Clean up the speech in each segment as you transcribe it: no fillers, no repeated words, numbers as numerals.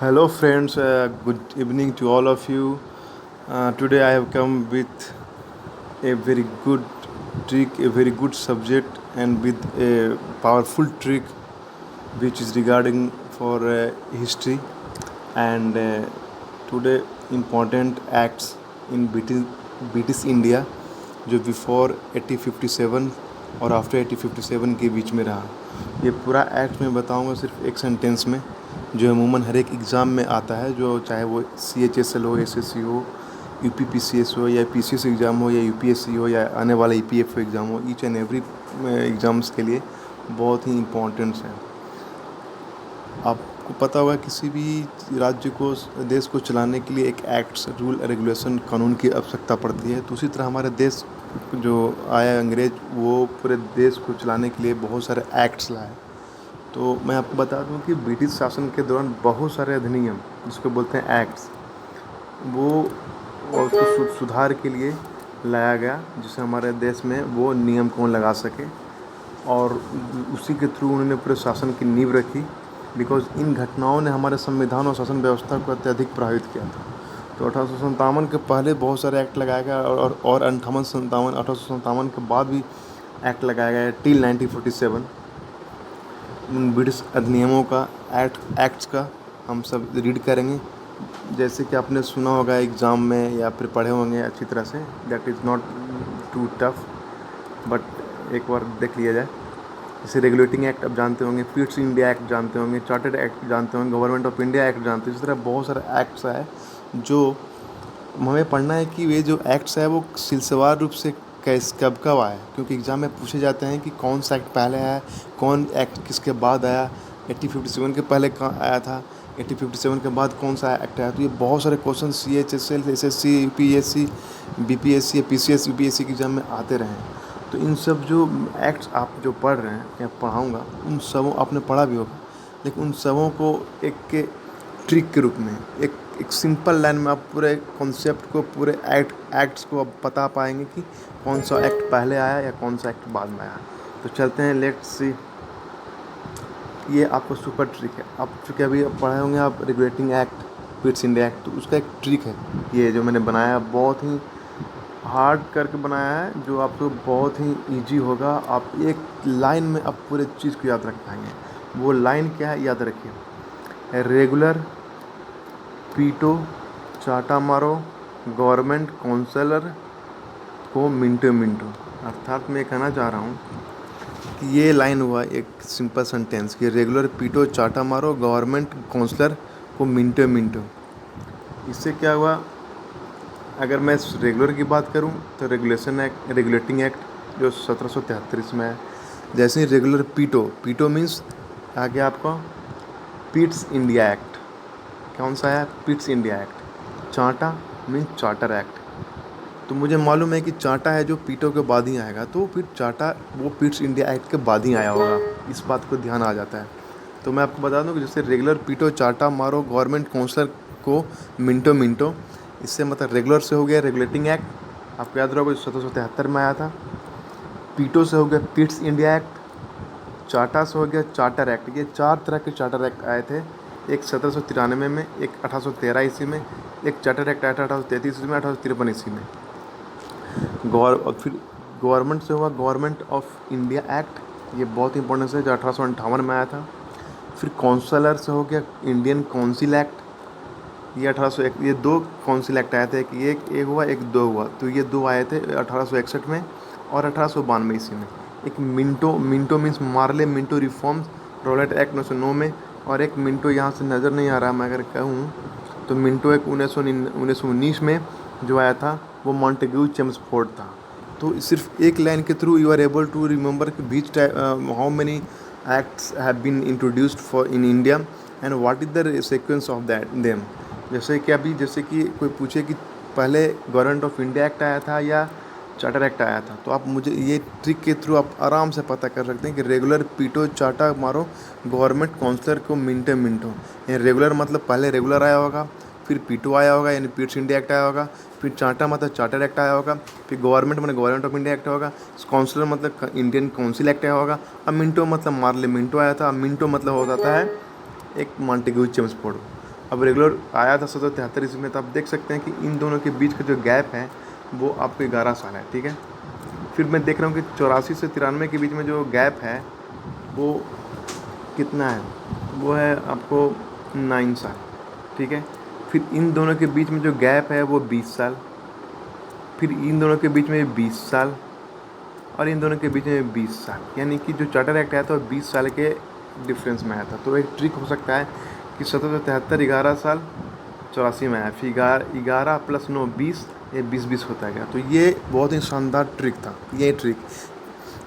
Hello, friends. Good evening to all of you. Today, I have come with a very good trick, a very good subject, and with a powerful trick, which is regarding for history and today important acts in British India जो before 1857 और after 1857 के बीच में रहा। ये पूरा act मैं बताऊंगा सिर्फ एक सेंटेंस में, जो अमूमन हर एक एग्ज़ाम में आता है, जो चाहे वो CHSL हो, SSC हो, UPPCS हो या PCS एग्ज़ाम हो या UPSC हो या आने वाला EPF एग्ज़ाम हो, ईच एंड एवरी एग्ज़ाम्स के लिए बहुत ही इम्पोर्टेंट्स है। आपको पता होगा किसी भी राज्य को, देश को चलाने के लिए एक एक्ट्स, रूल रेगुलेशन, कानून की आवश्यकता पड़ती है। तो उसी तरह हमारे देश जो आया अंग्रेज, वो पूरे देश को चलाने के लिए बहुत सारे एक्ट्स लाए। तो मैं आपको बता दूं कि ब्रिटिश शासन के दौरान बहुत सारे अधिनियम, जिसको बोलते हैं एक्ट्स, वो और उसको सुधार के लिए लाया गया, जिससे हमारे देश में वो नियम कौन लगा सके, और उसी के थ्रू उन्होंने पूरे शासन की नींव रखी। बिकॉज इन घटनाओं ने हमारे संविधान और शासन व्यवस्था को अत्यधिक प्रभावित किया था। तो 1857 के पहले बहुत सारे एक्ट लगाया गया और 1857 के बाद भी एक्ट लगाया गया टिल 1947। उन ब्रिटिश अधिनियमों का, एक्ट्स का हम सब रीड करेंगे। जैसे कि आपने सुना होगा एग्ज़ाम में या फिर पढ़े होंगे अच्छी तरह से, that is not too tough, but एक बार देख लिया जाए। जैसे रेगुलेटिंग एक्ट आप जानते होंगे, पिट्स इंडिया एक्ट जानते होंगे, चार्टर्ड एक्ट जानते होंगे, गवर्नमेंट ऑफ इंडिया एक्ट जानते हैं। इस तरह बहुत सारे एक्ट्स है जो हमें पढ़ना है कि ये जो एक्ट्स है वो सिलसिलेवार रूप से कब आया, क्योंकि एग्ज़ाम में पूछे जाते हैं कि कौन सा एक्ट पहले आया, कौन एक्ट किसके बाद आया, 1857 के पहले कहाँ आया था, 1857 के बाद कौन सा एक्ट आया। तो ये बहुत सारे question CHSL, SSC, UPSC, BPSC, PCS, UPSC के एग्ज़ाम में आते रहे। तो इन सब जो एक्ट्स आप जो पढ़ रहे हैं या पढ़ाऊँगा, उन सबों आपने पढ़ा भी होगा, लेकिन उन सबों को एक के ट्रिक के रूप में, एक सिंपल लाइन में आप पूरे कॉन्सेप्ट को, पूरे एक्ट्स को आप बता पाएंगे कि कौन सा एक्ट पहले आया या कौन सा एक्ट बाद में आया। तो चलते हैं, लेट्स सी। ये आपको सुपर ट्रिक है। आप चूँकि अभी पढ़े होंगे आप regulating act, Pitt's India act, तो उसका एक ट्रिक है ये जो मैंने बनाया, बहुत ही हार्ड करके बनाया है, जो आपको बहुत ही इजी होगा। आप एक लाइन में आप पूरे चीज़ को याद रख पाएंगे। वो लाइन क्या है, याद रखिए। रेगुलर, पीटो, चाटा मारो, गवर्नमेंट काउंसलर को मिनटों मिनटों। अर्थात मैं कहना चाह रहा हूँ कि ये लाइन हुआ एक सिंपल सेंटेंस कि रेगुलर, पीटो, चाटा मारो, गवर्नमेंट काउंसलर को मिनटों मिनटों। इससे क्या हुआ, अगर मैं रेगुलर की बात करूं तो रेगुलेटिंग एक्ट जो 1773 में है। जैसे ही रेगुलर, पीटो मीन्स आ गया आपका पिट्स इंडिया एक्ट। कौन सा है, पिट्स इंडिया एक्ट। चाटा मीन्स चार्टर एक्ट। तो मुझे मालूम है कि चाटा है जो पीटो के बाद ही आएगा, तो फिर चाटा वो पिट्स इंडिया एक्ट के बाद ही आया होगा, इस बात को ध्यान आ जाता है। तो मैं आपको बता दूं कि जैसे रेगुलर, पीटो, चाटा मारो, गवर्नमेंट काउंसलर को मिनटों मिनटों, इससे मतलब रेगुलर से हो गया रेगुलेटिंग एक्ट, आपको याद रहोगे 1773 में आया था। पीटो से हो गया पिट्स इंडिया एक्ट, चाटा से हो गया चार्टर एक्ट। ये चार तरह के चार्टर एक्ट आए थे, एक 1793 में, एक 1813 ईस्वी में, एक चार्टर एक्ट आया था 1833 ईस्वी में, 1853 ईस्वी में। और फिर गवर्नमेंट से हुआ गवर्नमेंट ऑफ इंडिया एक्ट, ये बहुत इंपॉर्टेंट है, जो 1858 में आया था। फिर काउंसलर से हो गया इंडियन काउंसिल एक्ट, ये 1801। ये दो काउंसिल एक्ट आए थे, कि एक हुआ, एक दो हुआ। तो ये दो आए थे 1861 में और 1892 ईस्वी में। एक Minto means Morley Minto reforms Rowlatt act 1909 में, और एक मिंटो यहाँ से नज़र नहीं आ रहा, मैं अगर कहूँ तो मिंटो एक 1919 में जो आया था, वो मॉन्टेग्यू चेम्सफोर्ड था। तो सिर्फ एक लाइन के through you are able to remember beach how many acts have been introduced for in India and what is the sequence of that them. जैसे कि अभी, जैसे कि कोई पूछे कि पहले गवर्नमेंट ऑफ इंडिया एक्ट आया था या चार्टर एक्ट आया था, तो आप मुझे ये ट्रिक के थ्रू आप आराम से पता कर सकते हैं कि रेगुलर, पीटो, चाटा मारो, गवर्नमेंट काउंसलर को मिनटों मिनटों। यानी रेगुलर मतलब पहले रेगुलर आया होगा, फिर पीटो आया होगा यानी पिट्स इंडिया एक्ट आया होगा, फिर चाटा मतलब चार्टर एक्ट आया होगा, फिर गवर्नमेंट मतलब गवर्नमेंट ऑफ इंडिया एक्ट होगा, काउंसलर मतलब इंडियन काउंसिल एक्ट आया होगा, अब मिनटो मतलब मार्ले मिंटो आया था। अब मिंटो मतलब हो जाता है एक मॉन्टेग्यू चेम्सफोर्ड। अब रेगुलर आया था 1773 ईस्वी में, तो आप देख सकते हैं कि इन दोनों के बीच का जो गैप है वो आपको 11 साल है, ठीक है। फिर मैं देख रहा हूँ कि 84 से 93 के बीच में जो गैप है वो कितना है, वो है आपको 9 साल, ठीक है। फिर इन दोनों के बीच में जो गैप है वो 20 साल, फिर इन दोनों के बीच में 20 साल, और इन दोनों के बीच में 20 साल, यानी कि जो चार्टर एक्ट आया था वो 20 साल के डिफरेंस में आया था। तो एक ट्रिक हो सकता है कि 1773 11 साल 84 में आया, फिर 11 प्लस 9 20, ये 20 होता गया। तो ये बहुत ही शानदार ट्रिक था, ये ट्रिक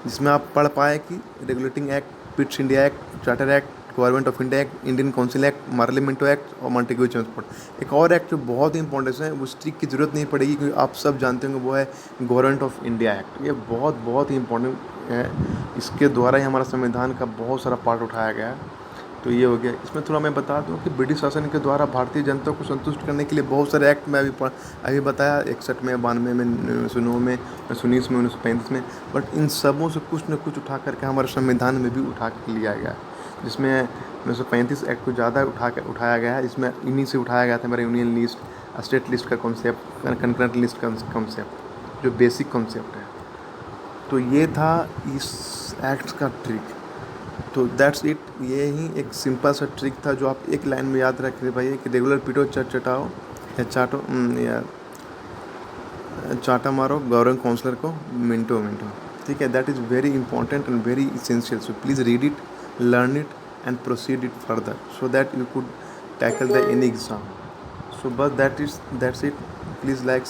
जिसमें आप पढ़ पाए कि regulating act, Pitt's India act, charter act, government of India act, Indian council act, Morley Minto act और मॉन्टेग्यू ट्रांसपोर्ट। एक और एक्ट जो बहुत ही इंपॉर्टेंट है, उस ट्रिक की ज़रूरत नहीं पड़ेगी क्योंकि आप सब जानते होंगे, वो है गवर्नमेंट ऑफ इंडिया एक्ट। ये बहुत ही इंपॉर्टेंट है, इसके द्वारा ही हमारा संविधान का बहुत सारा पार्ट उठाया गया है। तो ये हो गया। इसमें थोड़ा मैं बता दूं कि ब्रिटिश शासन के द्वारा भारतीय जनता को संतुष्ट करने के लिए बहुत सारे एक्ट में अभी बताया, 61 में, 92 में, 1909 में, 1919 में, 1935 में, बट इन सबों से कुछ न कुछ उठा करके हमारे संविधान में भी उठा के लिया गया है, जिसमें 1935 एक्ट को ज़्यादा उठाया गया है। इसमें इन्हीं से उठाया गया था हमारा यूनियन लिस्ट, स्टेट लिस्ट का कॉन्सेप्ट, कंकरेंट लिस्ट का कॉन्सेप्ट, जो बेसिक कॉन्सेप्ट है। तो ये था इस एक्ट का ट्रिक। तो दैट्स इट, ये ही एक सिंपल सा ट्रिक था जो आप एक लाइन में याद रख पाइए कि रेगुलर पीटो चटाओ या या चाटा मारो गवर्नमेंट काउंसलर को मिनटो मिनटो, ठीक है। That is very important and very essential, so please read it, learn it and proceed it further so that you could tackle the any exam. So but that's it, please like